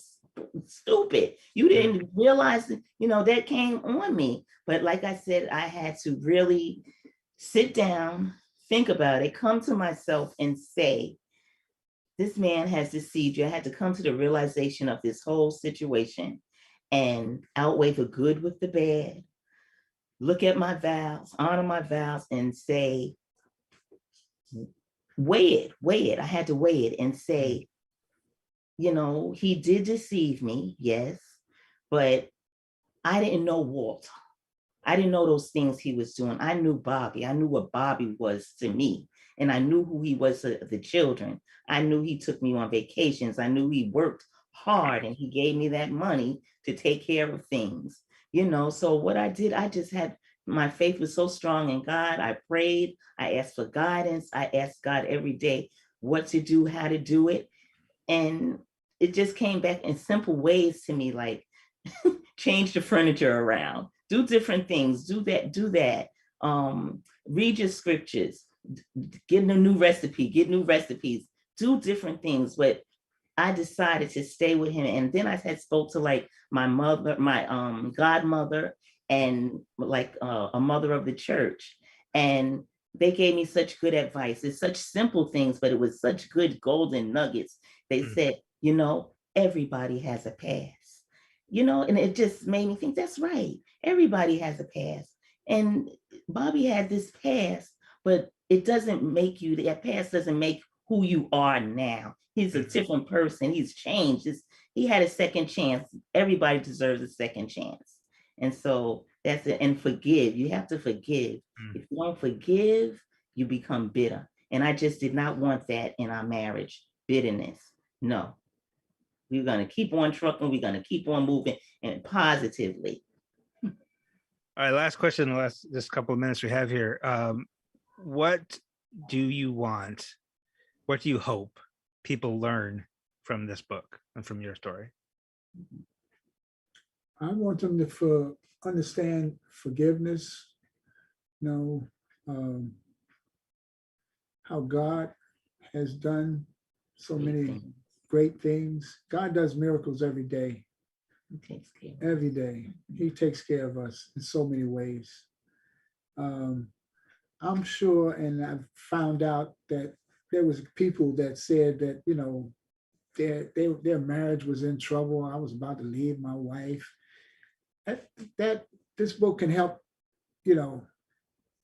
stupid? You didn't realize that, you know, that came on me. But like I said, I had to really sit down, think about it, come to myself and say, this man has deceived you. I had to come to the realization of this whole situation and outweigh the good with the bad. Look at my vows, honor my vows, and say, weigh it. I had to weigh it and say, you know, he did deceive me, yes, but I didn't know Walt. I didn't know those things he was doing. I knew Bobby. I knew what Bobby was to me. And I knew who he was to the children. I knew he took me on vacations. I knew he worked hard and he gave me that money to take care of things. You know, so what I did, I just had, my faith was so strong in God. I prayed. I asked for guidance. I asked God every day what to do, how to do it. And it just came back in simple ways to me, like change the furniture around, do different things, do that. Read your scriptures, get a new recipe, get new recipes, do different things. But I decided to stay with him. And then I had spoke to like my mother, my godmother, and like a mother of the church. And they gave me such good advice. It's such simple things, but it was such good golden nuggets. They said, you know, everybody has a past. You know, and it just made me think, that's right. Everybody has a past. And Bobby had this past, but it doesn't make you, that past doesn't make who you are now. He's a different person. He's changed. He had a second chance. Everybody deserves a second chance. And so that's it. And forgive. You have to forgive. If you don't forgive, you become bitter. And I just did not want that in our marriage, bitterness. No. We're going to keep on trucking. We're going to keep on moving and positively. All right, last question, this couple of minutes we have here. What do you want? What do you hope people learn from this book and from your story? I want them to understand forgiveness, you know, how God has done so many great things. God does miracles every day. He takes care. Every day. He takes care of us in so many ways. I'm sure, and I've found out that there was people that said that, you know, their marriage was in trouble. I was about to leave my wife. That this book can help, you know,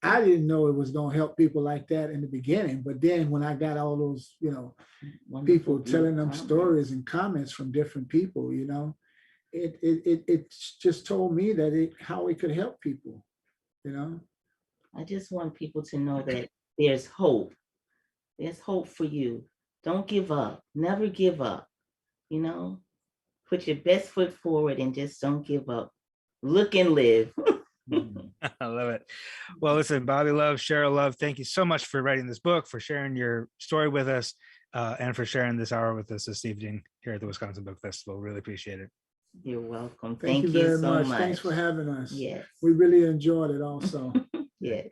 I didn't know it was going to help people like that in the beginning, but then when I got all those, you know, people telling them stories and comments from different people, you know, it just told me that how it could help people, you know. I just want people to know that there's hope. There's hope for you. Don't give up. Never give up. You know, put your best foot forward and just don't give up. Look and live. I love it. Well, listen, Bobby Love, Cheryl Love, thank you so much for writing this book, for sharing your story with us, and for sharing this hour with us this evening here at the Wisconsin Book Festival. Really appreciate it. You're welcome. Thank you very so much. Thanks for having us. Yes. We really enjoyed it also. Yes.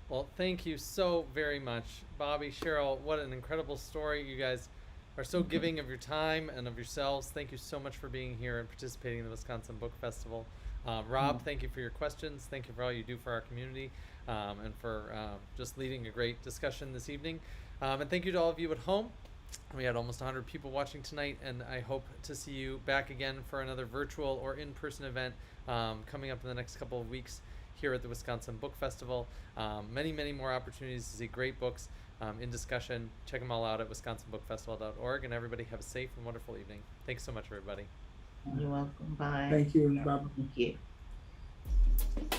Well, thank you so very much, Bobby, Cheryl. What an incredible story. You guys are so giving of your time and of yourselves. Thank you so much for being here and participating in the Wisconsin Book Festival. Rob, thank you for your questions. Thank you for all you do for our community, and for just leading a great discussion this evening. And thank you to all of you at home. We had almost 100 people watching tonight, and I hope to see you back again for another virtual or in-person event coming up in the next couple of weeks here at the Wisconsin Book Festival. Many, many more opportunities to see great books in discussion. Check them all out at wisconsinbookfestival.org, and everybody have a safe and wonderful evening. Thanks so much, everybody. You're welcome. Bye. Thank you, Bob. Thank you.